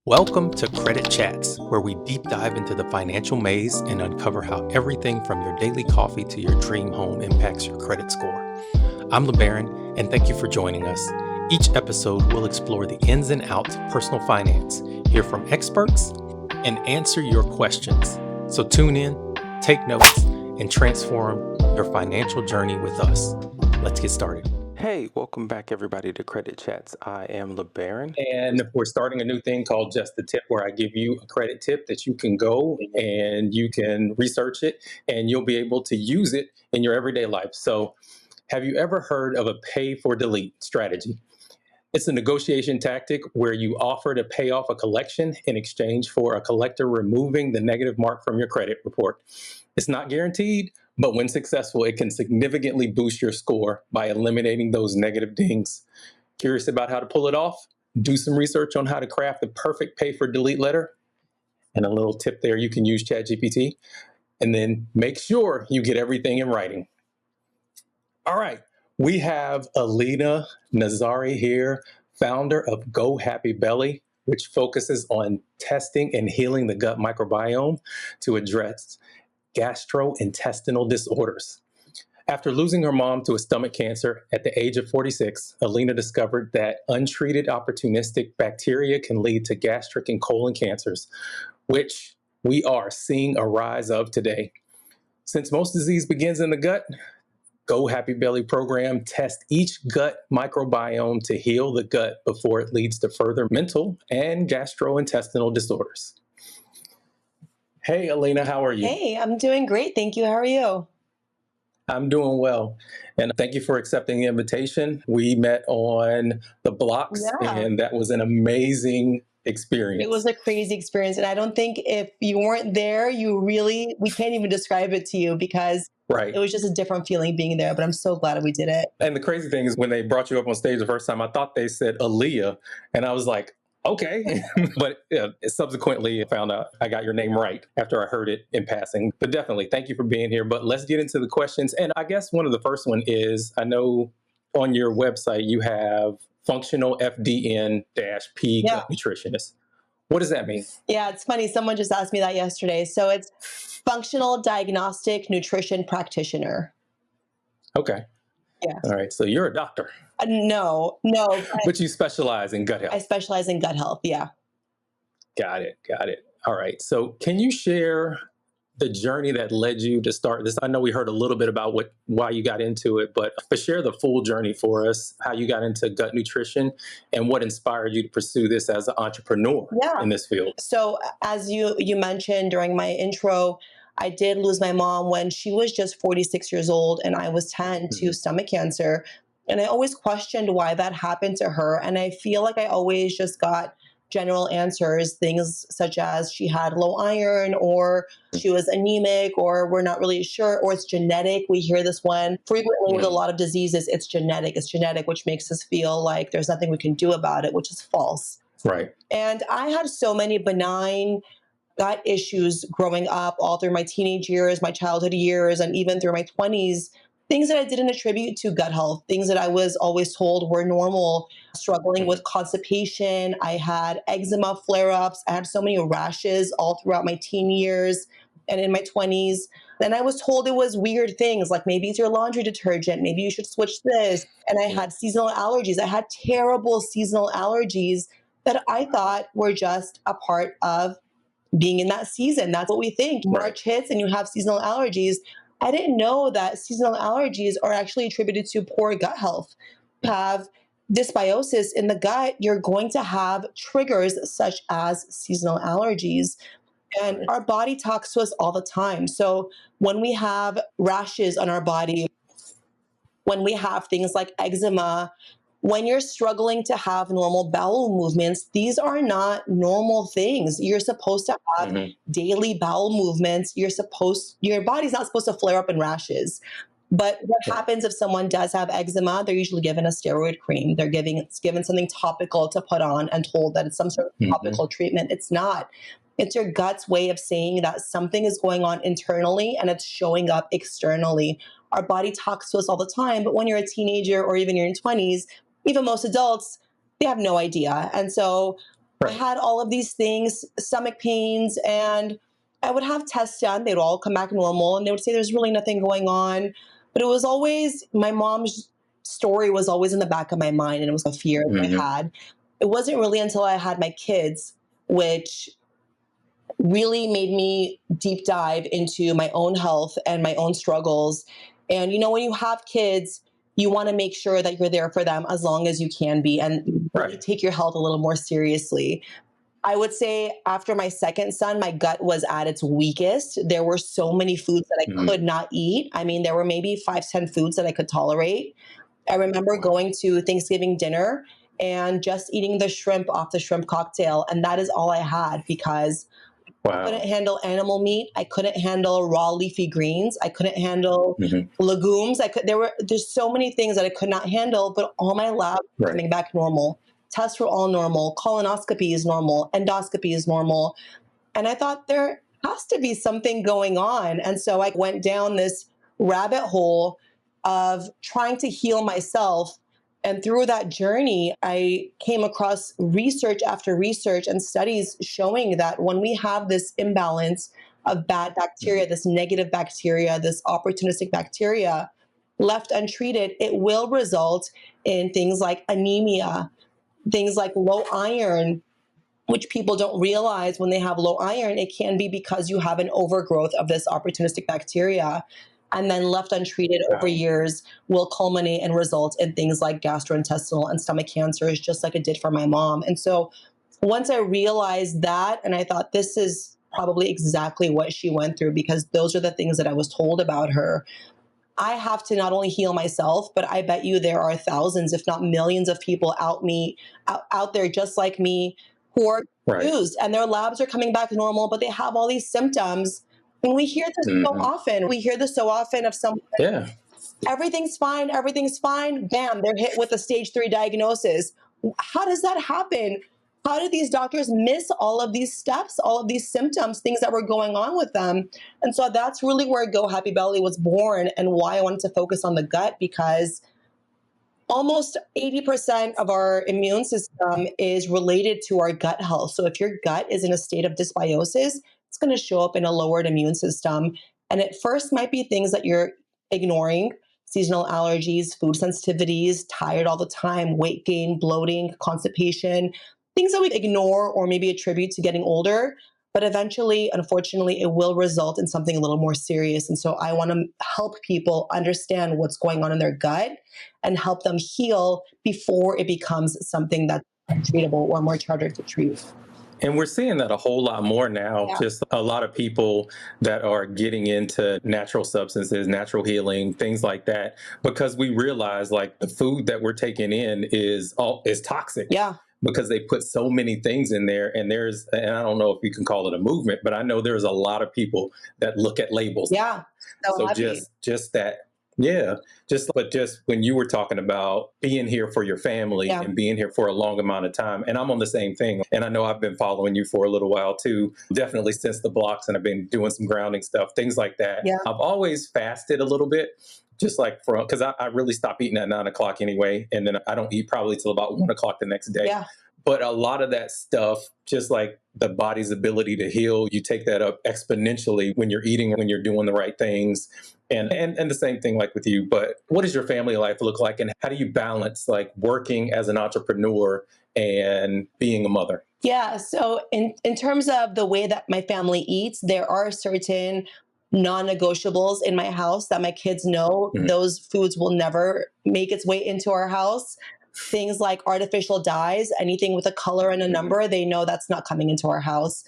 Welcome to Credit Chats, where we deep dive into the financial maze and uncover how everything from your daily coffee to your dream home impacts your credit score. I'm LeBaron, and thank you for joining us. Each episode will explore the ins and outs of personal finance, hear from experts, and answer your questions. So tune in, take notes, and transform your financial journey with us. Let's get started. Hey, welcome back everybody to Credit Chats. I am LeBaron, and we're starting a new thing called Just the Tip, where I give you a credit tip that you can go and you can research it and you'll be able to use it in your everyday life. So have you ever heard of a pay for delete strategy? It's a negotiation tactic where you offer to pay off a collection in exchange for a collector removing the negative mark from your credit report. It's not guaranteed, but when successful, it can significantly boost your score by eliminating those negative dings. Curious about how to pull it off? Do some research on how to craft the perfect pay for delete letter. And a little tip there, you can use ChatGPT. And then make sure you get everything in writing. All right, we have Alina Nazari here, founder of GoHappyBelly, which focuses on testing and healing the gut microbiome to address gastrointestinal disorders. After losing her mom to a stomach cancer at the age of 46, Alina discovered that untreated opportunistic bacteria can lead to gastric and colon cancers, which we are seeing a rise of today. Since most disease begins in the gut, GoHappyBelly program tests each gut microbiome to heal the gut before it leads to further mental and gastrointestinal disorders. Hey, Alina, how are you? Hey, I'm doing great. Thank you. How are you? I'm doing well. And thank you for accepting the invitation. We met on the blocks, and that was an amazing experience. It was a crazy experience. And I don't think if you weren't there, we can't even describe it to you because It was just a different feeling being there. But I'm so glad we did it. And the crazy thing is when they brought you up on stage the first time, I thought they said Aaliyah. And I was like, okay. But subsequently I found out I got your name right after I heard it in passing. But definitely, thank you for being here. But let's get into the questions. And I guess one of the first one is, I know on your website you have functional FDN-P gut nutritionist. What does that mean? Yeah, it's funny. Someone just asked me that yesterday. So it's functional diagnostic nutrition practitioner. Okay. Yeah. All right. So you're a doctor. No. But you specialize in gut health. I specialize in gut health. Yeah. Got it. All right. So can you share the journey that led you to start this? I know we heard a little bit about why you got into it, but share the full journey for us, how you got into gut nutrition and what inspired you to pursue this as an entrepreneur in this field. So as you mentioned during my intro, I did lose my mom when she was just 46 years old and I was 10 to stomach cancer. And I always questioned why that happened to her. And I feel like I always just got general answers, things such as she had low iron or she was anemic or we're not really sure or it's genetic. We hear this one frequently with a lot of diseases. It's genetic, which makes us feel like there's nothing we can do about it, which is false. Right. And I had so many benign gut issues growing up all through my teenage years, my childhood years, and even through my 20s. Things that I didn't attribute to gut health, things that I was always told were normal, struggling with constipation. I had eczema flare-ups. I had so many rashes all throughout my teen years and in my 20s. And I was told it was weird things like maybe it's your laundry detergent, maybe you should switch this. And I had seasonal allergies. I had terrible seasonal allergies that I thought were just a part of being in that season. That's what we think. March hits and you have seasonal allergies. I didn't know that seasonal allergies are actually attributed to poor gut health. You have dysbiosis in the gut, you're going to have triggers such as seasonal allergies. And our body talks to us all the time. So when we have rashes on our body, when we have things like eczema, when you're struggling to have normal bowel movements, these are not normal things. You're supposed to have daily bowel movements. Your body's not supposed to flare up in rashes. But what happens if someone does have eczema? They're usually given a steroid cream. They're given something topical to put on and told that it's some sort of topical treatment. It's not. It's your gut's way of saying that something is going on internally and it's showing up externally. Our body talks to us all the time, but when you're a teenager or even you're in your 20s, even most adults, they have no idea. And so I had all of these things, stomach pains, and I would have tests done. They'd all come back normal, and they would say there's really nothing going on. But it was always my mom's story was always in the back of my mind, and it was a fear that I had. It wasn't really until I had my kids, which really made me deep dive into my own health and my own struggles. And when you have kids, you want to make sure that you're there for them as long as you can be, and really take your health a little more seriously. I would say after my second son, my gut was at its weakest. There were so many foods that I could not eat. I mean, there were maybe 5 to 10 foods that I could tolerate. I remember going to Thanksgiving dinner and just eating the shrimp off the shrimp cocktail. And that is all I had because I couldn't handle animal meat. I couldn't handle raw leafy greens. I couldn't handle legumes. There's so many things that I could not handle, but all my labs were coming back normal. Tests were all normal. Colonoscopy is normal. Endoscopy is normal. And I thought there has to be something going on. And so I went down this rabbit hole of trying to heal myself. And through that journey, I came across research after research and studies showing that when we have this imbalance of bad bacteria, this negative bacteria, this opportunistic bacteria, left untreated, it will result in things like anemia, things like low iron, which people don't realize when they have low iron, it can be because you have an overgrowth of this opportunistic bacteria. And then left untreated over years will culminate and result in things like gastrointestinal and stomach cancers, just like it did for my mom. And so once I realized that, and I thought this is probably exactly what she went through, because those are the things that I was told about her. I have to not only heal myself, but I bet you there are thousands, if not millions of people out there just like me who are confused and their labs are coming back normal, but they have all these symptoms. And we hear this so often. We hear this so often of someone, everything's fine, everything's fine. Bam, they're hit with a stage 3 diagnosis. How does that happen? How did these doctors miss all of these steps, all of these symptoms, things that were going on with them? And so that's really where Go Happy Belly was born and why I wanted to focus on the gut, because almost 80% of our immune system is related to our gut health. So if your gut is in a state of dysbiosis, it's going to show up in a lowered immune system. And at first might be things that you're ignoring: seasonal allergies, food sensitivities, tired all the time, weight gain, bloating, constipation, things that we ignore or maybe attribute to getting older. But eventually, unfortunately, it will result in something a little more serious. And so I want to help people understand what's going on in their gut and help them heal before it becomes something that's treatable or much harder to treat. And we're seeing that a whole lot more now. Just a lot of people that are getting into natural substances, natural healing, things like that, because we realize like the food that we're taking in is toxic. Because they put so many things in there, and I don't know if you can call it a movement, but I know there's a lot of people that look at labels. So just that. Just when you were talking about being here for your family and being here for a long amount of time, and I'm on the same thing. And I know I've been following you for a little while too, definitely since the blocks, and I've been doing some grounding stuff, things like that. I've always fasted a little bit, just like because I really stopped eating at 9 o'clock anyway. And then I don't eat probably till about 1 o'clock the next day. But a lot of that stuff, just like the body's ability to heal, you take that up exponentially when you're eating, when you're doing the right things. And the same thing like with you. But what does your family life look like? And how do you balance like working as an entrepreneur and being a mother? So in terms of the way that my family eats, there are certain non-negotiables in my house that my kids know those foods will never make its way into our house. Things like artificial dyes, anything with a color and a number, they know that's not coming into our house.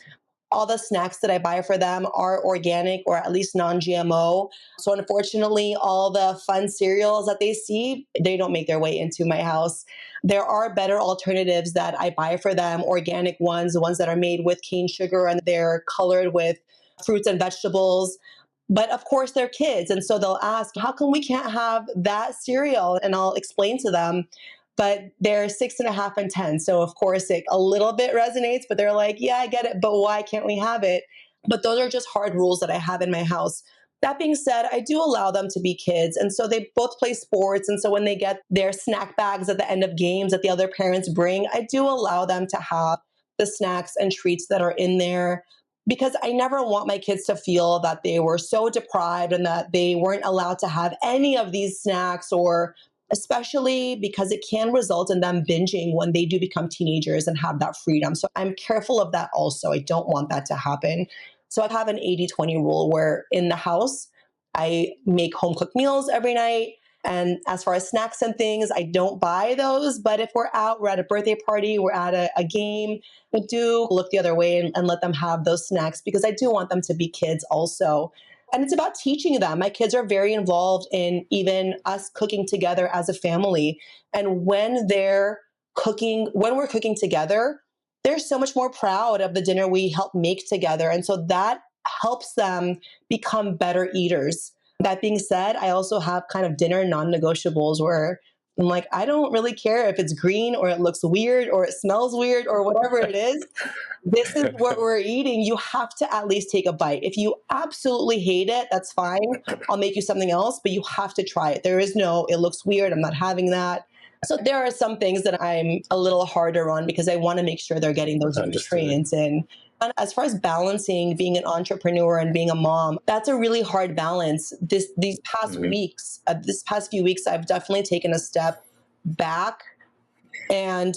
All the snacks that I buy for them are organic or at least non-GMO. So unfortunately, all the fun cereals that they see, they don't make their way into my house. There are better alternatives that I buy for them, organic ones, the ones that are made with cane sugar and they're colored with fruits and vegetables. But of course, they're kids. And so they'll ask, how come we can't have that cereal? And I'll explain to them. But they're 6.5 and 10. So of course it a little bit resonates, but they're like, yeah, I get it, but why can't we have it? But those are just hard rules that I have in my house. That being said, I do allow them to be kids. And so they both play sports. And so when they get their snack bags at the end of games that the other parents bring, I do allow them to have the snacks and treats that are in there, because I never want my kids to feel that they were so deprived and that they weren't allowed to have any of these snacks, or especially because it can result in them binging when they do become teenagers and have that freedom. So I'm careful of that also. I don't want that to happen. So I have an 80-20 rule where in the house, I make home cooked meals every night. And as far as snacks and things, I don't buy those. But if we're out, we're at a birthday party, we're at a game, I do look the other way and let them have those snacks, because I do want them to be kids also. And it's about teaching them. My kids are very involved in even us cooking together as a family. And when we're cooking together, they're so much more proud of the dinner we help make together. And so that helps them become better eaters. That being said, I also have kind of dinner non-negotiables where I'm like, I don't really care if it's green or it looks weird or it smells weird or whatever it is. This is what we're eating. You have to at least take a bite. If you absolutely hate it, that's fine. I'll make you something else, but you have to try it. There is no, it looks weird, I'm not having that. So there are some things that I'm a little harder on because I want to make sure they're getting those nutrients in. And as far as balancing being an entrepreneur and being a mom, that's a really hard balance. These past weeks, this past few weeks, I've definitely taken a step back and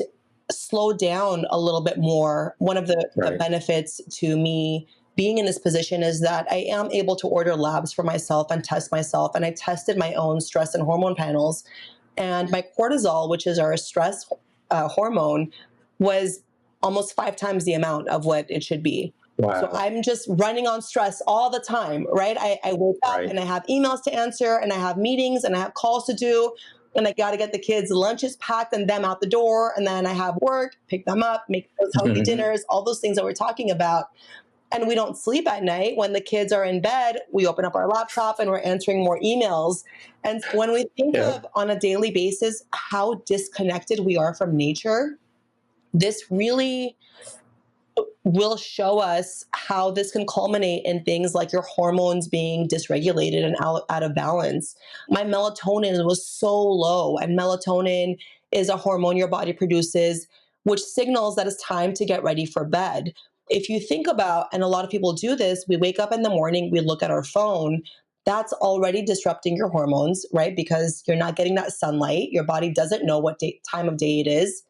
slowed down a little bit more. One of the benefits to me being in this position is that I am able to order labs for myself and test myself. And I tested my own stress and hormone panels. And my cortisol, which is our stress hormone, was almost 5 times the amount of what it should be. Wow. So I'm just running on stress all the time, right? I wake up and I have emails to answer and I have meetings and I have calls to do. And I got to get the kids' lunches packed and them out the door. And then I have work, pick them up, make those healthy dinners, all those things that we're talking about. And we don't sleep at night. When the kids are in bed, we open up our laptop and we're answering more emails. And when we think of on a daily basis how disconnected we are from nature, this really will show us how this can culminate in things like your hormones being dysregulated and out of balance. My melatonin was so low, and melatonin is a hormone your body produces, which signals that it's time to get ready for bed. If you think about, and a lot of people do this, we wake up in the morning, we look at our phone, that's already disrupting your hormones, right? Because you're not getting that sunlight. Your body doesn't know what time of day it is.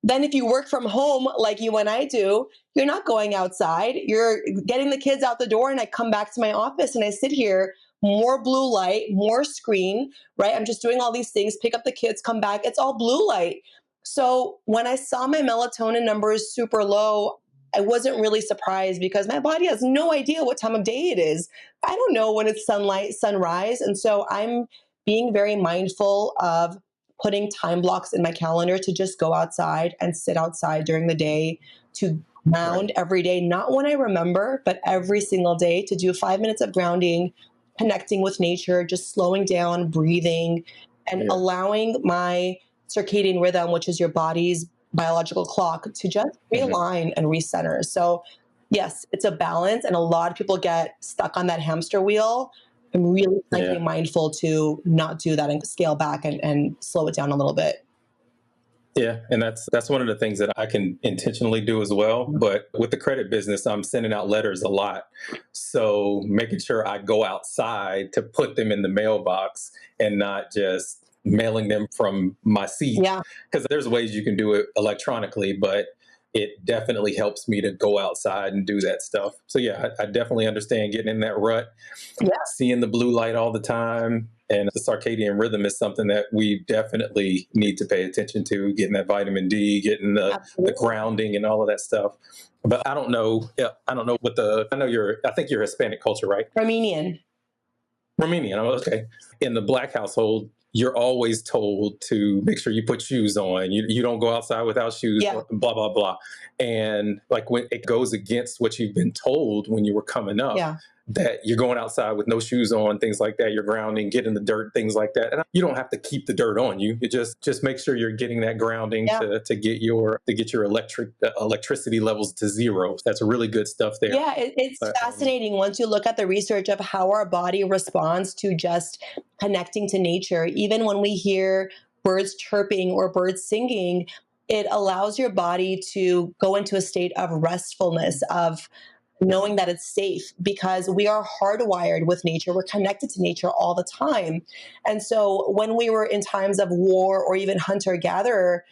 Then if you work from home like you and I do, you're not going outside. You're getting the kids out the door, and I come back to my office and I sit here, more blue light, more screen, right? I'm just doing all these things, pick up the kids, come back. It's all blue light. So when I saw my melatonin numbers super low, I wasn't really surprised because my body has no idea what time of day it is. I don't know when it's sunrise. And so I'm being very mindful of putting time blocks in my calendar to just go outside and sit outside during the day, to ground every day, not when I remember, but every single day, to do 5 minutes of grounding, connecting with nature, just slowing down, breathing, and allowing my circadian rhythm, which is your body's biological clock, to just realign and recenter. So yes, it's a balance, and a lot of people get stuck on that hamster wheel. I'm really trying to be mindful to not do that and scale back and slow it down a little bit. Yeah, and that's one of the things that I can intentionally do as well. But with the credit business, I'm sending out letters a lot. So making sure I go outside to put them in the mailbox and not just mailing them from my seat. Yeah. Because there's ways you can do it electronically, but it definitely helps me to go outside and do that stuff. So yeah, I definitely understand getting in that rut, seeing the blue light all the time. And the circadian rhythm is something that we definitely need to pay attention to, getting that vitamin D, getting the grounding and all of that stuff. But I don't know. I don't know what I think you're Hispanic culture, right? Romanian. Oh, okay. In the Black household, you're always told to make sure you put shoes on. You don't go outside without shoes, blah, blah, blah. And like when it goes against what you've been told when you were coming up, that you're going outside with no shoes on, things like that, you're grounding, getting the dirt, things like that. And you don't have to keep the dirt on you. You just make sure you're getting that grounding to get your electricity levels to zero. That's really good stuff there. Yeah, it's fascinating once you look at the research of how our body responds to just connecting to nature. Even when we hear birds chirping or birds singing, it allows your body to go into a state of restfulness, of knowing that it's safe, because we are hardwired with nature. We're connected to nature all the time. And so when we were in times of war or even hunter gatherer,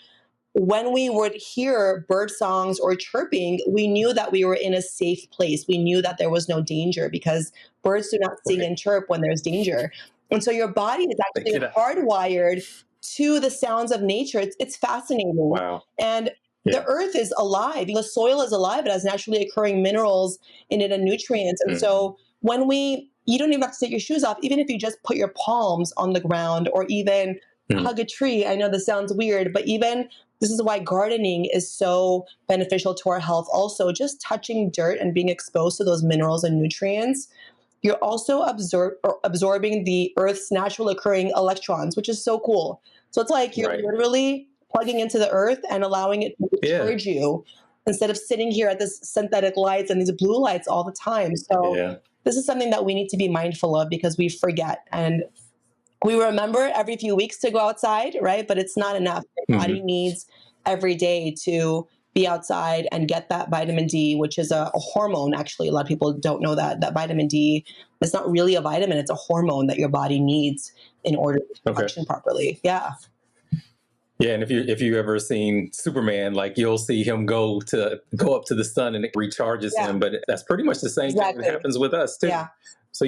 when we would hear bird songs or chirping, we knew that we were in a safe place. We knew that there was no danger, because birds do not sing and chirp when there's danger. And so your body is actually hardwired to the sounds of nature. It's fascinating. Wow. And the earth is alive. The soil is alive. It has naturally occurring minerals in it and nutrients. And so you don't even have to take your shoes off, even if you just put your palms on the ground or even hug a tree. I know this sounds weird, but even this is why gardening is so beneficial to our health. Also, just touching dirt and being exposed to those minerals and nutrients, you're also absorbing the earth's natural occurring electrons, which is so cool. So it's like you're literally plugging into the earth and allowing it to charge you, instead of sitting here at this synthetic lights and these blue lights all the time. So this is something that we need to be mindful of, because we forget. And we remember every few weeks to go outside, right? But it's not enough. Your body needs every day to be outside and get that vitamin D, which is a hormone. Actually, a lot of people don't know that vitamin D is not really a vitamin. It's a hormone that your body needs in order to function properly. Yeah. Yeah, and if you ever seen Superman, like you'll see him go up to the sun and it recharges him. But that's pretty much the same thing that happens with us too. Yeah. So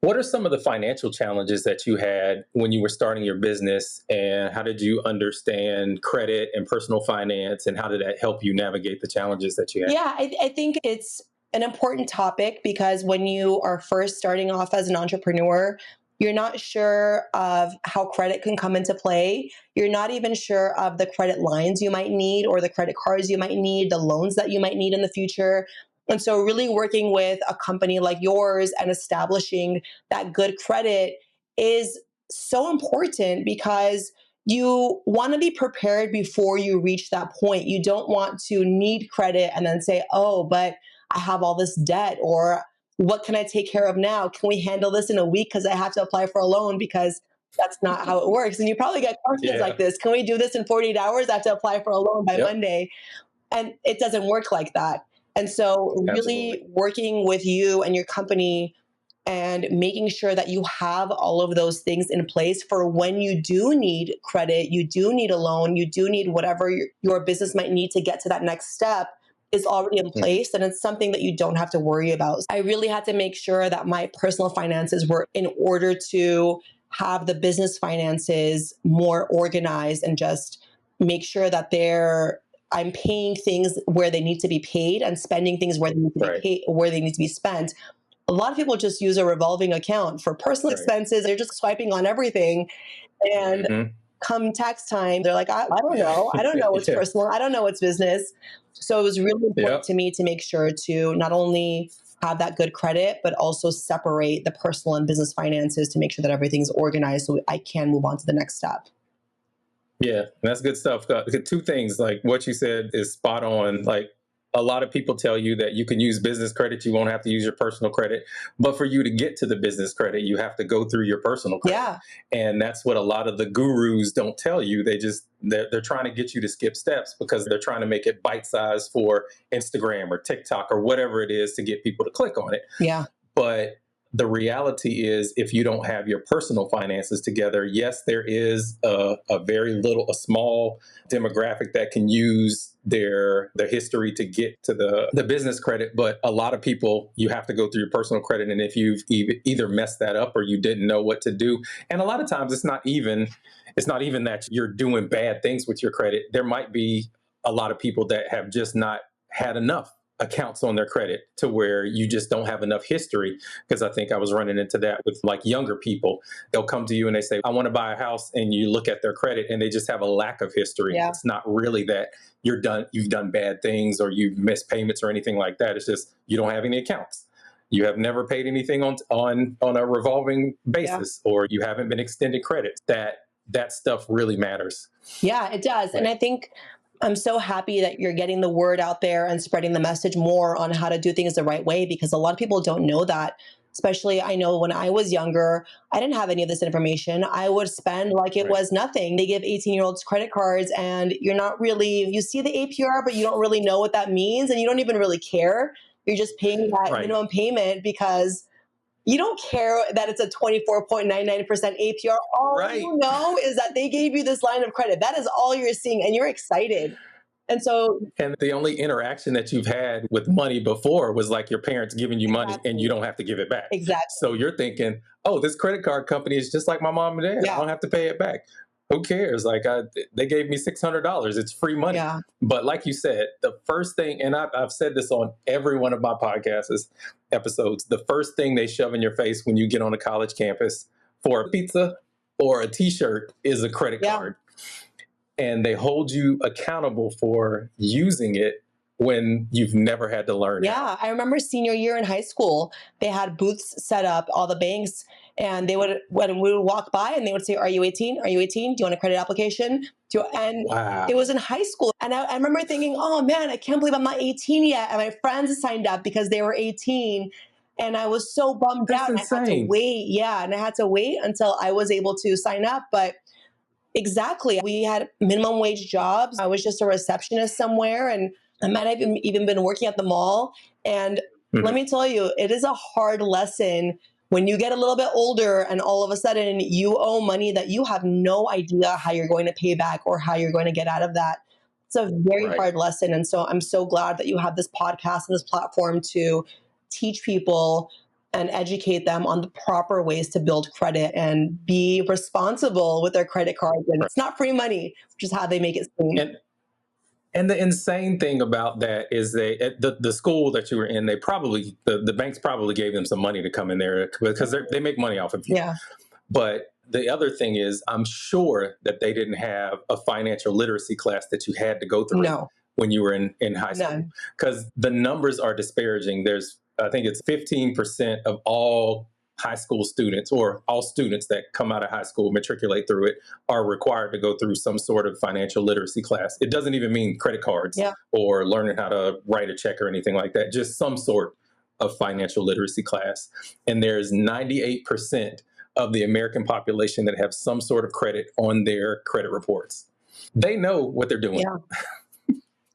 what are some of the financial challenges that you had when you were starting your business, and how did you understand credit and personal finance, and how did that help you navigate the challenges that you had? Yeah, I think it's an important topic, because when you are first starting off as an entrepreneur, you're not sure of how credit can come into play. You're not even sure of the credit lines you might need, or the credit cards you might need, the loans that you might need in the future. And so really working with a company like yours and establishing that good credit is so important, because you want to be prepared before you reach that point. You don't want to need credit and then say, oh, but I have all this debt, or what can I take care of now? Can we handle this in a week because I have to apply for a loan? Because that's not how it works. And you probably get questions like this. Can we do this in 48 hours? I have to apply for a loan by Monday. And it doesn't work like that. And so really working with you and your company and making sure that you have all of those things in place for when you do need credit, you do need a loan, you do need whatever your business might need to get to that next step, is already in place. And it's something that you don't have to worry about. I really had to make sure that my personal finances were in order to have the business finances more organized, and just make sure that I'm paying things where they need to be paid and spending things where they need to be paid, where they need to be spent. A lot of people just use a revolving account for personal expenses. They're just swiping on everything. And come tax time, they're like, I don't know. I don't know what's personal. I don't know what's business. So it was really important to me to make sure to not only have that good credit, but also separate the personal and business finances to make sure that everything's organized so I can move on to the next step. Yeah, that's good stuff. Two things, like what you said is spot on. Like, a lot of people tell you that you can use business credit, you won't have to use your personal credit. But for you to get to the business credit, you have to go through your personal credit. Yeah. And that's what a lot of the gurus don't tell you. They're trying to get you to skip steps, because they're trying to make it bite-sized for Instagram or TikTok or whatever it is to get people to click on it. Yeah. But the reality is, if you don't have your personal finances together, yes, there is a small demographic that can use their history to get to the business credit. But a lot of people, you have to go through your personal credit. And if you've either messed that up or you didn't know what to do, and a lot of times it's not even that you're doing bad things with your credit. There might be a lot of people that have just not had enough accounts on their credit to where you just don't have enough history. Because I think I was running into that with like younger people. They'll come to you and they say, I want to buy a house, and you look at their credit and they just have a lack of history. Yeah. It's not really that you've done bad things or you've missed payments or anything like that. It's just you don't have any accounts. You have never paid anything on a revolving basis, or you haven't been extended credit. That stuff really matters. Yeah, it does. Right. And I think I'm so happy that you're getting the word out there and spreading the message more on how to do things the right way, because a lot of people don't know that. Especially, I know when I was younger, I didn't have any of this information. I would spend like it Right. was nothing. They give 18-year-olds credit cards, and you're not really, you see the APR, but you don't really know what that means. And you don't even really care. You're just paying that Right. minimum payment because you don't care that it's a 24.99% APR. All Right. you know is that they gave you this line of credit. That is all you're seeing, and you're excited. And so, And the only interaction that you've had with money before was like your parents giving you money and you exactly, don't have to give it back. So exactly. you're thinking, oh, this credit card company is just like my mom and dad. I Yeah, don't have to pay it back. Who cares? Like, they gave me $600. It's free money. yeah, But like you said, the first thing, and I've said this on every one of my podcasts episodes, the first thing they shove in your face when you get on a college campus for a pizza or a t-shirt is a credit yeah. card, and they hold you accountable for using it when you've never had to learn how. Yeah, I remember senior year in high school, they had booths set up, all the banks, and they would, when we would walk by and they would say, "Are you 18? Are you 18? Do you want a credit application?" And it Wow. was in high school. And I remember thinking, oh man, I can't believe I'm not 18 yet. And my friends signed up because they were 18. And I was so bummed That's out. And I had to insane. wait. Yeah. And I had to wait until I was able to sign up. But exactly. We had minimum wage jobs. I was just a receptionist somewhere, and I might have even been working at the mall. And let Mhm. me tell you, it is a hard lesson when you get a little bit older and all of a sudden you owe money that you have no idea how you're going to pay back or how you're going to get out of that. It's a very Right. hard lesson. And so I'm so glad that you have this podcast and this platform to teach people and educate them on the proper ways to build credit and be responsible with their credit cards. And Right. it's not free money, which is how they make it seem. And the insane thing about that is at the school that you were in, they probably the banks probably gave them some money to come in there because they make money off of you. Yeah. But the other thing is, I'm sure that they didn't have a financial literacy class that you had to go through No, when you were in high school, none. because the numbers are disparaging. I think it's 15% of all high school students, or all students that come out of high school, matriculate through it, are required to go through some sort of financial literacy class. It doesn't even mean credit cards Yeah. or learning how to write a check or anything like that, just some sort of financial literacy class. And there's 98% of the American population that have some sort of credit on their credit reports. They know what they're doing. Yeah.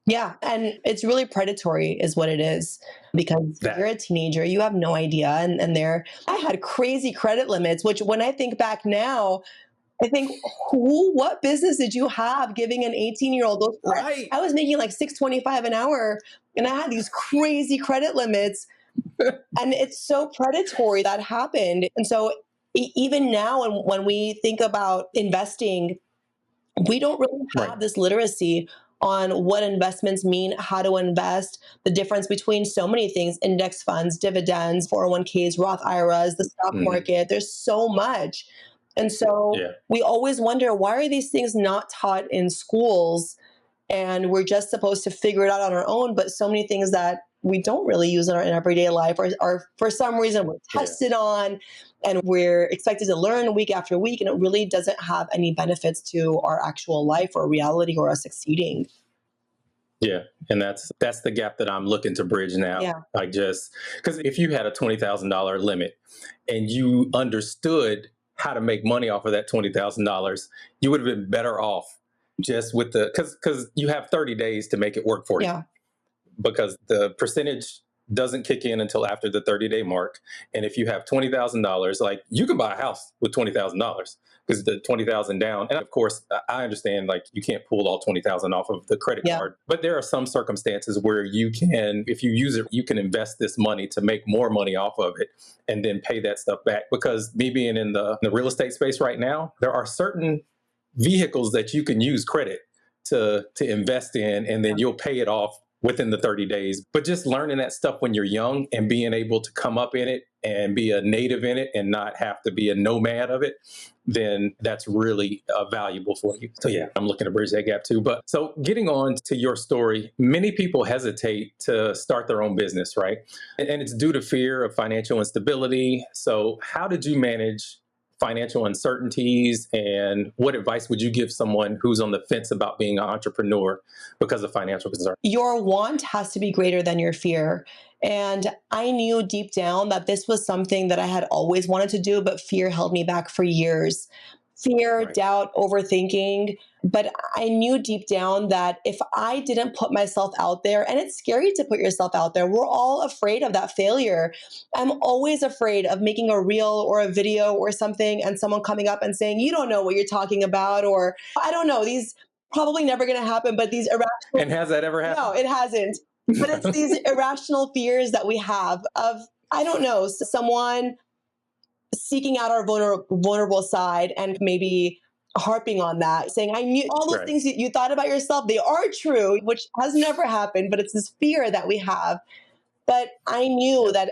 Yeah. And it's really predatory, is what it is, because you're a That teenager, you have no idea. I had crazy credit limits, which when I think back now, I think, what business did you have giving an 18-year-old those? right. I was making like 6.25 an hour, and I had these crazy credit limits, and it's so predatory that happened. And so even now, and when we think about investing, we don't really Right. have this literacy on what investments mean, how to invest, the difference between so many things: index funds, dividends, 401ks, Roth IRAs, the stock Mhm. market. There's so much. And so Yeah. we always wonder, why are these things not taught in schools? And we're just supposed to figure it out on our own. But so many things that we don't really use in our everyday life are for some reason we're Yeah. tested on, and we're expected to learn week after week, and it really doesn't have any benefits to our actual life or reality or us succeeding. Yeah, and that's the gap that I'm looking to bridge now. Yeah. Like, just because if you had a $20,000 limit and you understood how to make money off of that $20,000, you would have been better off just with because you have 30 days to make it work for you, Yeah. because the percentage doesn't kick in until after the 30-day mark. And if you have $20,000, like, you can buy a house with $20,000 because the 20,000 down. And of course, I understand, like, you can't pull all 20,000 off of the credit Yeah. card, but there are some circumstances where you can, if you use it, you can invest this money to make more money off of it and then pay that stuff back. Because me being in the real estate space right now, there are certain vehicles that you can use credit to invest in, and then you'll pay it off within the 30 days. But just learning that stuff when you're young and being able to come up in it and be a native in it and not have to be a nomad of it, then that's really valuable for you. So yeah, I'm looking to bridge that gap too. But so getting on to your story, many people hesitate to start their own business, right? And it's due to fear of financial instability. So how did you manage financial uncertainties, and what advice would you give someone who's on the fence about being an entrepreneur because of financial concern? Your want has to be greater than your fear. And I knew deep down that this was something that I had always wanted to do, but fear held me back for years. Fear, Right. doubt, overthinking. But I knew deep down that if I didn't put myself out there, and it's scary to put yourself out there, we're all afraid of that failure. I'm always afraid of making a reel or a video or something and someone coming up and saying, you don't know what you're talking about, or I don't know, these probably never going to happen, but these irrational, And has that ever no, happened? it hasn't. But it's these irrational fears that we have of, I don't know, someone seeking out our vulnerable side and maybe harping on that, saying, I knew all those Right. things you thought about yourself, they are true, which has never happened, but it's this fear that we have. But I knew that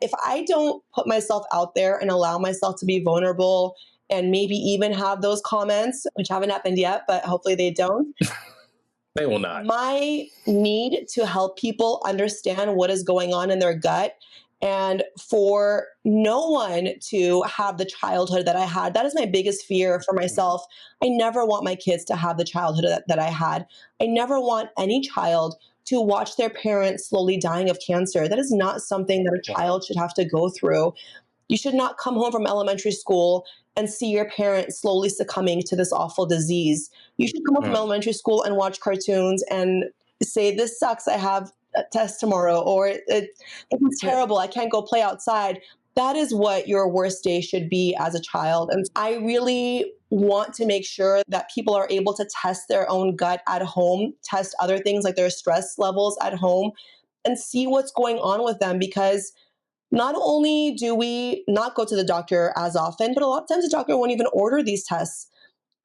if I don't put myself out there and allow myself to be vulnerable and maybe even have those comments, which haven't happened yet, but hopefully they don't, They will not. my need to help people understand what is going on in their gut and for no one to have the childhood that I had. That is my biggest fear for myself. I never want my kids to have the childhood that I had. I never want any child to watch their parents slowly dying of cancer. That is not something that a child should have to go through. You should not come home from elementary school and see your parents slowly succumbing to this awful disease. You should come home from elementary school and watch cartoons and say, this sucks, I have a test tomorrow, or it's terrible, I can't go play outside. That is what your worst day should be as a child. And I really want to make sure that people are able to test their own gut at home, test other things like their stress levels at home, and see what's going on with them. Because not only do we not go to the doctor as often, but a lot of times the doctor won't even order these tests.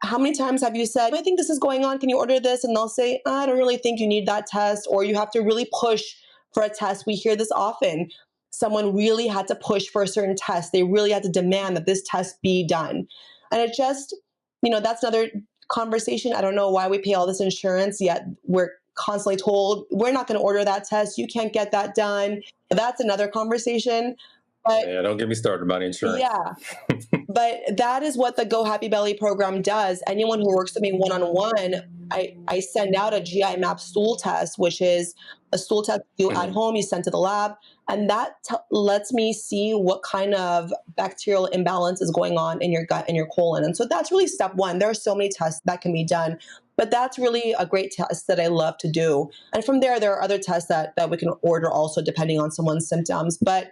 How many times have you said, I think this is going on, can you order this? And they'll say, I don't really think you need that test, or you have to really push for a test. We hear this often. Someone really had to push for a certain test. They really had to demand that this test be done. And it just, that's another conversation. I don't know why we pay all this insurance, yet we're constantly told, we're not going to order that test. You can't get that done. That's another conversation. But Yeah, don't get me started about insurance. yeah. But that is what the GoHappyBelly program does. Anyone who works with me one-on-one, I send out a GI map stool test, which is a stool test you do at home, you send to the lab, and that lets me see what kind of bacterial imbalance is going on in your gut and your colon. And so that's really step one. There are so many tests that can be done, but that's really a great test that I love to do. And from there are other tests that we can order also depending on someone's symptoms. But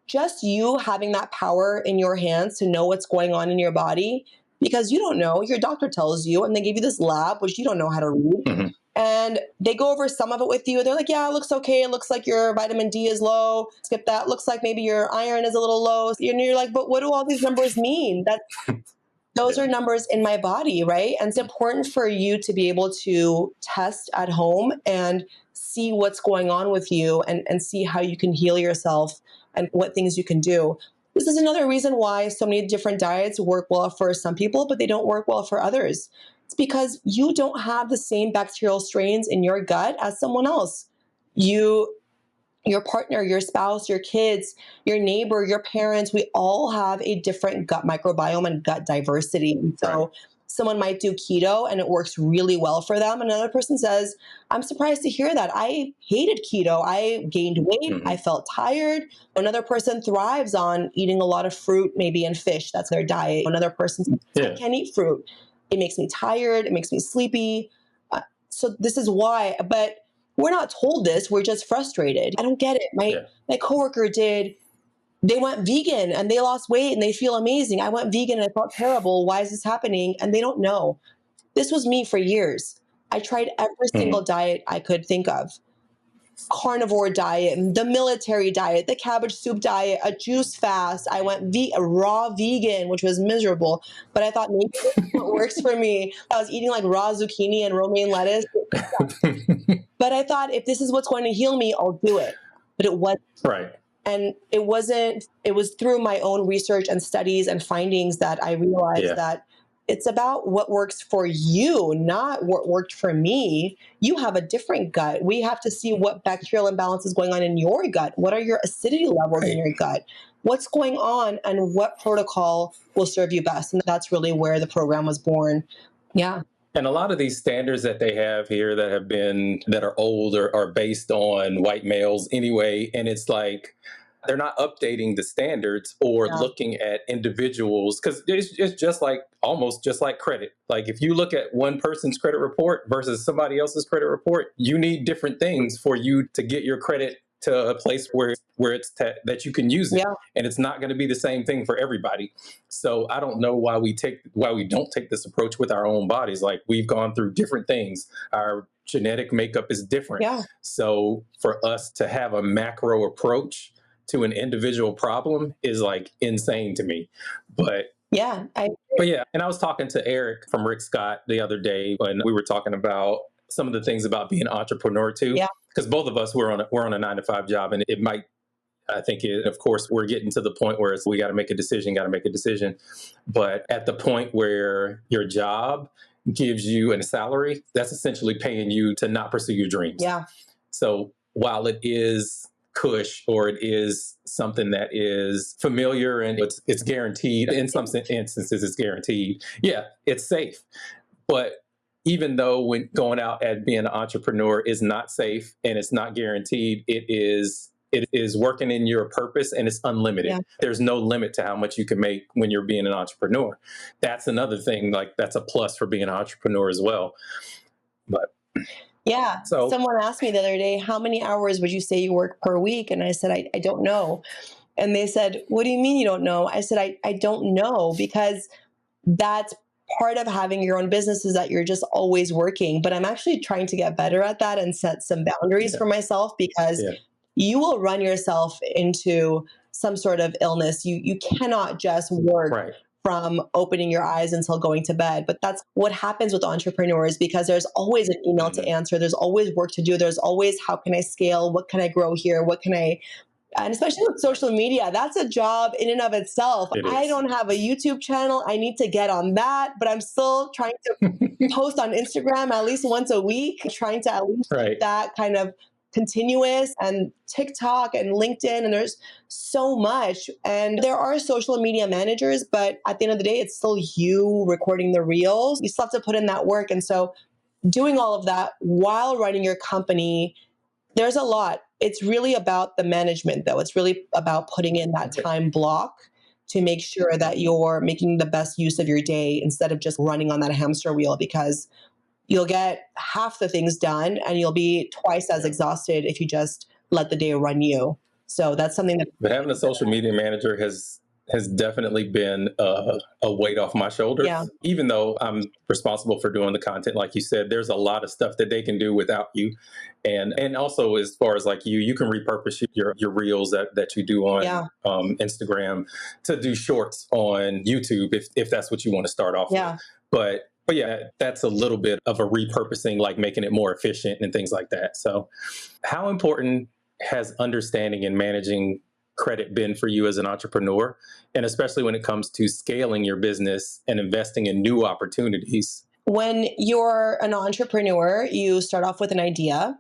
just you having that power in your hands to know what's going on in your body, because you don't know, your doctor tells you, and they give you this lab, which you don't know how to read. And they go over some of it with you. They're like, yeah, it looks okay. It looks like your vitamin D is low. Skip that. Looks like maybe your iron is a little low. And you're like, but what do all these numbers mean? Those are numbers in my body, right? And it's important for you to be able to test at home and see what's going on with you and see how you can heal yourself and what things you can do. This is another reason why so many different diets work well for some people, but they don't work well for others. It's because you don't have the same bacterial strains in your gut as someone else. Your partner, your spouse, your kids, your neighbor, your parents, we all have a different gut microbiome and gut diversity. And so someone might do keto and it works really well for them. Another person says, I'm surprised to hear that. I hated keto. I gained weight. I felt tired. Another person thrives on eating a lot of fruit, maybe and fish. That's their diet. Another person says, I can't eat fruit. It makes me tired. It makes me sleepy. So this is why, but we're not told this. We're just frustrated. I don't get it. My coworker they went vegan and they lost weight and they feel amazing. I went vegan and I felt terrible. Why is this happening? And they don't know. This was me for years. I tried every single diet I could think of. Carnivore diet, the military diet, the cabbage soup diet, a juice fast. I went raw vegan, which was miserable. But I thought maybe this is what works for me. I was eating like raw zucchini and romaine lettuce. But I thought if this is what's going to heal me, I'll do it. But it wasn't. Right. And it wasn't, it was through my own research and studies and findings that I realized that It's about what works for you, not what worked for me. You have a different gut. We have to see what bacterial imbalance is going on in your gut. What are your acidity levels in Right. your gut? What's going on and what protocol will serve you best? And that's really where the program was born. Yeah. And a lot of these standards that they have here that are old or are based on white males anyway. And it's like they're not updating the standards or Yeah. looking at individuals, because it's just like almost just like credit. Like if you look at one person's credit report versus somebody else's credit report, you need different things for you to get your credit to a place where that you can use it, Yeah. and it's not going to be the same thing for everybody. So I don't know why we don't take this approach with our own bodies. Like we've gone through different things. Our genetic makeup is different. Yeah. So for us to have a macro approach to an individual problem is like insane to me. But Yeah. but yeah, and I was talking to Eric from Rick Scott the other day when we were talking about some of the things about being an entrepreneur too. Yeah. Because both of us we're on a 9-to-5 job, and it might. I think, of course, we're getting to the point where we got to make a decision. But at the point where your job gives you a salary, that's essentially paying you to not pursue your dreams. Yeah. So while it is cush, or it is something that is familiar and it's guaranteed, in some instances it's guaranteed, yeah, it's safe. But even though when going out and being an entrepreneur is not safe and it's not guaranteed, it is working in your purpose, and it's unlimited. Yeah. There's no limit to how much you can make when you're being an entrepreneur. That's another thing, like that's a plus for being an entrepreneur as well. But Yeah. so Someone asked me the other day, how many hours would you say you work per week? And I said, I don't know. And they said, what do you mean you don't know? I said, I don't know, because that's part of having your own business, is that you're just always working. But I'm actually trying to get better at that and set some boundaries for myself, because you will run yourself into some sort of illness. You cannot just work from opening your eyes until going to bed. But that's what happens with entrepreneurs, because there's always an email to answer. There's always work to do. There's always, how can I scale? What can I grow here? And especially with social media, that's a job in and of itself. I don't have a YouTube channel. I need to get on that, but I'm still trying to post on Instagram at least once a week, trying to at least keep that kind of continuous, and TikTok and LinkedIn. And there's so much. And there are social media managers, but at the end of the day, it's still you recording the reels. You still have to put in that work. And so doing all of that while running your company, there's a lot. It's really about the management, though. It's really about putting in that time block to make sure that you're making the best use of your day instead of just running on that hamster wheel, because you'll get half the things done and you'll be twice as exhausted if you just let the day run you. So that's something that. But having a social media manager has definitely been a weight off my shoulders. Yeah. Even though I'm responsible for doing the content, like you said, there's a lot of stuff that they can do without you. And also, as far as like you can repurpose your reels that you do on Instagram to do shorts on YouTube if that's what you want to start off with. But yeah, that's a little bit of a repurposing, like making it more efficient and things like that. So how important has understanding and managing credit been for you as an entrepreneur, and especially when it comes to scaling your business and investing in new opportunities? When you're an entrepreneur, you start off with an idea,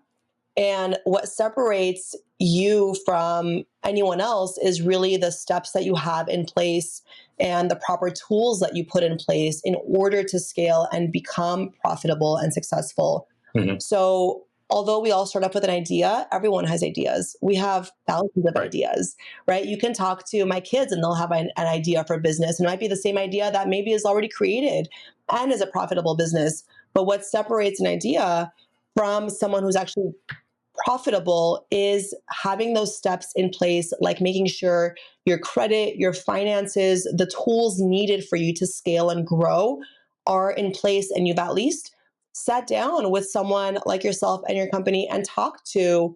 and what separates you from anyone else is really the steps that you have in place and the proper tools that you put in place in order to scale and become profitable and successful. So although we all start off with an idea, everyone has ideas. We have thousands of ideas, right? You can talk to my kids and they'll have an idea for business. And it might be the same idea that maybe is already created and is a profitable business. But what separates an idea from someone who's actually profitable is having those steps in place, like making sure your credit, your finances, the tools needed for you to scale and grow are in place, and you've at least sat down with someone like yourself and your company and talked to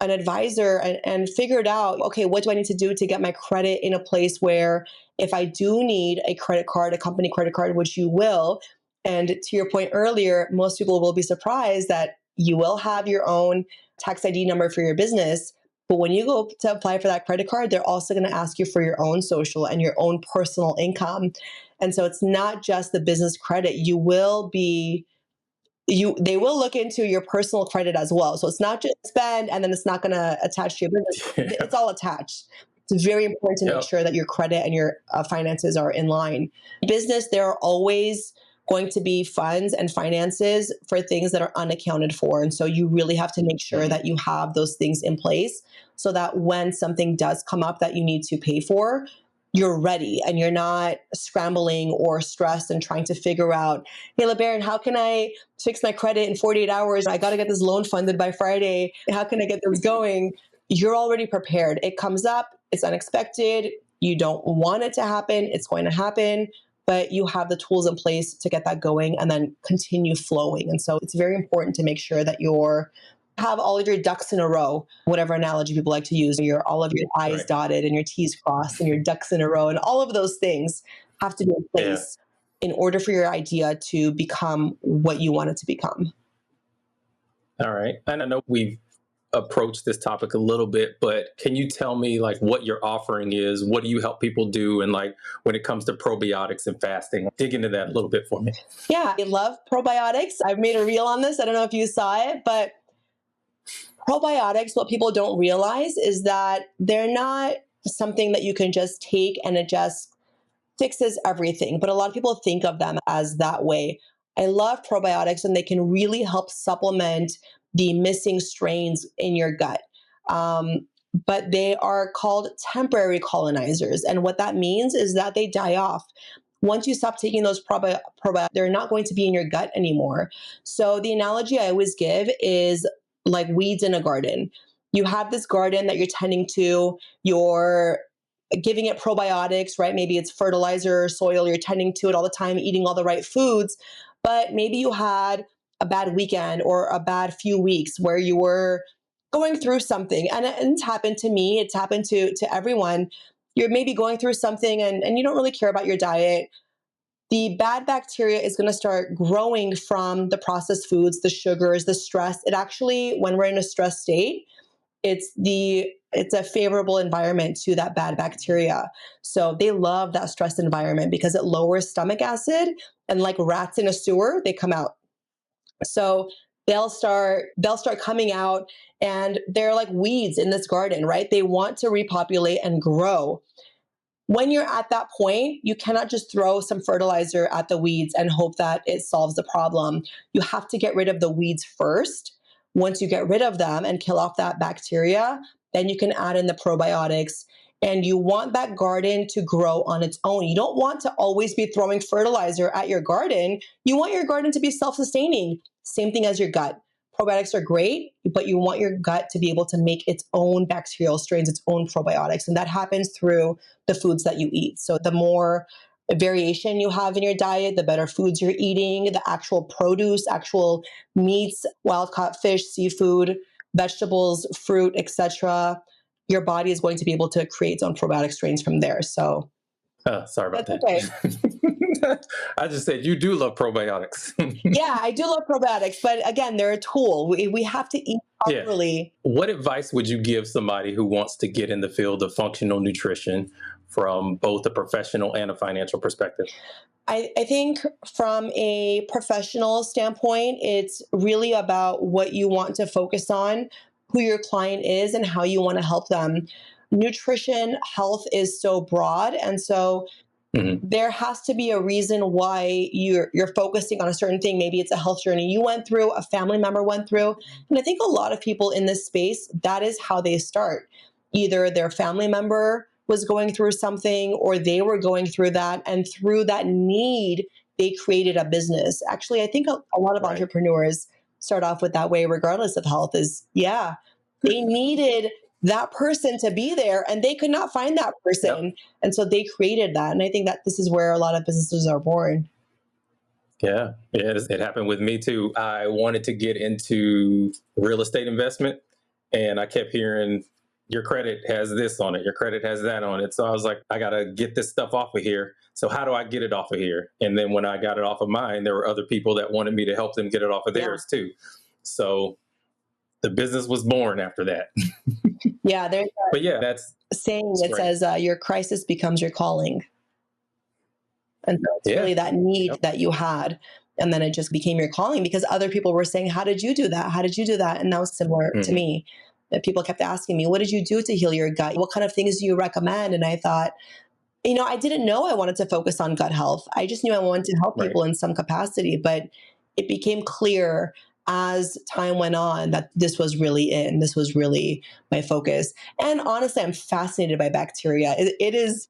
an advisor and figured out, okay, what do I need to do to get my credit in a place where if I do need a credit card, a company credit card, which you will, and to your point earlier, most people will be surprised that you will have your own tax ID number for your business. But when you go to apply for that credit card, they're also going to ask you for your own social and your own personal income. And so it's not just the business credit. They will look into your personal credit as well. So it's not just spend and then it's not going to attach to your business. It's all attached. It's very important to make sure that your credit and your finances are in line. Business, there are always going to be funds and finances for things that are unaccounted for. And so you really have to make sure that you have those things in place so that when something does come up that you need to pay for, you're ready and you're not scrambling or stressed and trying to figure out, hey, LeBaron, how can I fix my credit in 48 hours? I got to get this loan funded by Friday. How can I get this going? You're already prepared. It comes up, it's unexpected. You don't want it to happen. It's going to happen, but you have the tools in place to get that going and then continue flowing. And so it's very important to make sure that have all of your ducks in a row, whatever analogy people like to use, all of your I's dotted and your T's crossed and your ducks in a row. And all of those things have to be in place in order for your idea to become what you want it to become. All right. And I know we've approached this topic a little bit, but can you tell me like what your offering is? What do you help people do? And like when it comes to probiotics and fasting, dig into that a little bit for me. Yeah, I love probiotics. I've made a reel on this. I don't know if you saw it, but probiotics, what people don't realize is that they're not something that you can just take and it just fixes everything. But a lot of people think of them as that way. I love probiotics and they can really help supplement the missing strains in your gut. But they are called temporary colonizers. And what that means is that they die off. Once you stop taking those probiotics, they're not going to be in your gut anymore. So the analogy I always give is like weeds in a garden. You have this garden that you're tending to, you're giving it probiotics, right? Maybe it's fertilizer, soil, you're tending to it all the time, eating all the right foods, but maybe you had a bad weekend or a bad few weeks where you were going through something. And it's happened to me, it's happened to everyone. You're maybe going through something and you don't really care about your diet. The bad bacteria is going to start growing from the processed foods, the sugars, the stress. It actually, when we're in a stress state, it's a favorable environment to that bad bacteria. So they love that stress environment because it lowers stomach acid, and like rats in a sewer, they come out. So they'll start coming out and they're like weeds in this garden, right? They want to repopulate and grow. When you're at that point, you cannot just throw some fertilizer at the weeds and hope that it solves the problem. You have to get rid of the weeds first. Once you get rid of them and kill off that bacteria, then you can add in the probiotics. And you want that garden to grow on its own. You don't want to always be throwing fertilizer at your garden. You want your garden to be self-sustaining. Same thing as your gut. Probiotics are great, but you want your gut to be able to make its own bacterial strains, its own probiotics. And that happens through the foods that you eat. So the more variation you have in your diet, the better foods you're eating, the actual produce, actual meats, wild-caught fish, seafood, vegetables, fruit, etc., your body is going to be able to create its own probiotic strains from there. So sorry about that. Okay. I just said you do love probiotics. Yeah, I do love probiotics, but again, they're a tool. We have to eat properly. Yeah. What advice would you give somebody who wants to get in the field of functional nutrition from both a professional and a financial perspective? I think from a professional standpoint, it's really about what you want to focus on, who your client is, and how you want to help them. Nutrition, health is so broad. And so there has to be a reason why you're focusing on a certain thing. Maybe it's a health journey you went through, a family member went through. And I think a lot of people in this space, that is how they start. Either their family member was going through something or they were going through that. And through that need, they created a business. Actually, I think a lot of entrepreneurs start off with that way, regardless of health, they needed that person to be there and they could not find that person. Yep. And so they created that. And I think that this is where a lot of businesses are born. Yeah, it happened with me too. I wanted to get into real estate investment and I kept hearing, your credit has this on it, your credit has that on it. So I was like, I got to get this stuff off of here. So how do I get it off of here? And then when I got it off of mine, there were other people that wanted me to help them get it off of theirs too. So the business was born after that. Yeah, there's But yeah, that's a saying that's that great. says your crisis becomes your calling. And so it's Yeah. really that need Yep. that you had. And then it just became your calling because other people were saying, how did you do that? How did you do that? And that was similar to Mhm. me. That people kept asking me, what did you do to heal your gut? What kind of things do you recommend? And I thought, I didn't know I wanted to focus on gut health. I just knew I wanted to help Right. people in some capacity, but it became clear as time went on that this was really this was really my focus. And honestly, I'm fascinated by bacteria. It is,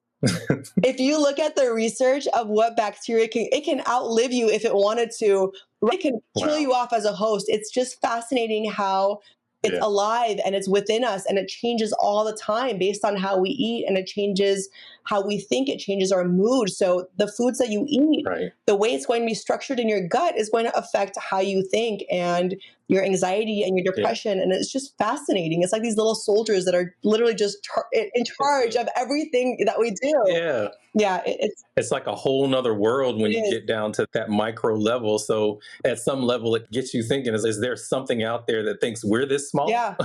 if you look at the research of what bacteria it can outlive you if it wanted to. It can kill Wow. you off as a host. It's just fascinating how it's Yeah. alive and it's within us and it changes all the time based on how we eat, and it changes how we think, it changes our mood. So the foods that you eat, Right. the way it's going to be structured in your gut is going to affect how you think and your anxiety and your Yeah. depression. And it's just fascinating. It's like these little soldiers that are literally just in charge of everything that we do. Yeah. Yeah, It's like a whole nother world it when you is. get down to that micro level. So at some level, it gets you thinking, is there something out there that thinks we're this small? Yeah,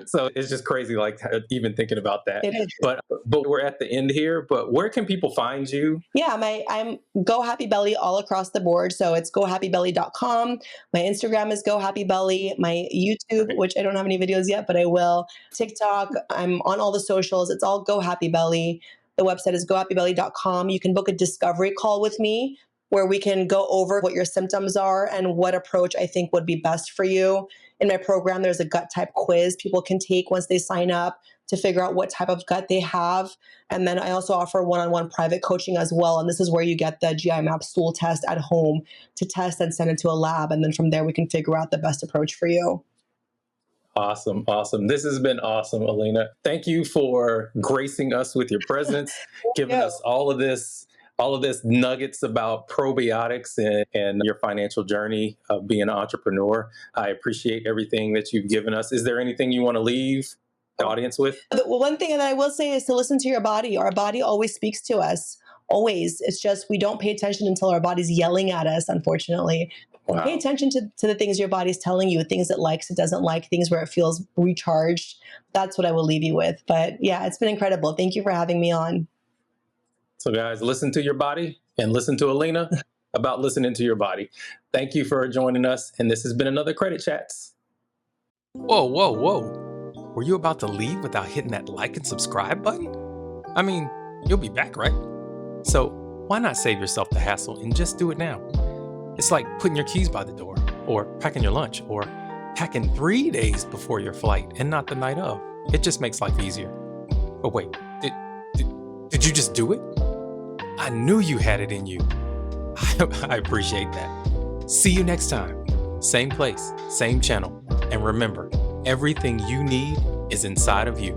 So it's just crazy, like even thinking about that. it is. But we're at the end here. But where can people find you? Yeah, I'm Go Happy Belly all across the board. So it's gohappybelly.com. My Instagram is Go Happy Belly. My YouTube, Right. which I don't have any videos yet, but I will. TikTok, I'm on all the socials. It's all Go Happy Belly. The website is gohappybelly.com. You can book a discovery call with me where we can go over what your symptoms are and what approach I think would be best for you. In my program, there's a gut type quiz people can take once they sign up to figure out what type of gut they have. And then I also offer one-on-one private coaching as well. And this is where you get the GI map stool test at home to test and send it to a lab. And then from there, we can figure out the best approach for you. Awesome. Awesome. This has been awesome, Alina. Thank you for gracing us with your presence, giving Yeah. us all of this nuggets about probiotics and your financial journey of being an entrepreneur. I appreciate everything that you've given us. Is there anything you want to leave the audience with? Well, one thing that I will say is to listen to your body. Our body always speaks to us. Always. It's just we don't pay attention until our body's yelling at us, unfortunately. Pay Wow. attention to the things your body's telling you, things it likes, it doesn't like, things where it feels recharged. That's what I will leave you with. But yeah, it's been incredible. Thank you for having me on. So, guys, listen to your body and listen to Alina about listening to your body. Thank you for joining us. And this has been another Credit Chats. Whoa, whoa, whoa. Were you about to leave without hitting that like and subscribe button? I mean, you'll be back, right? So, why not save yourself the hassle and just do it now? It's like putting your keys by the door, or packing your lunch, or packing 3 days before your flight and not the night of. It just makes life easier. But wait, did you just do it? I knew you had it in you. I appreciate that. See you next time. Same place, same channel. And remember, everything you need is inside of you.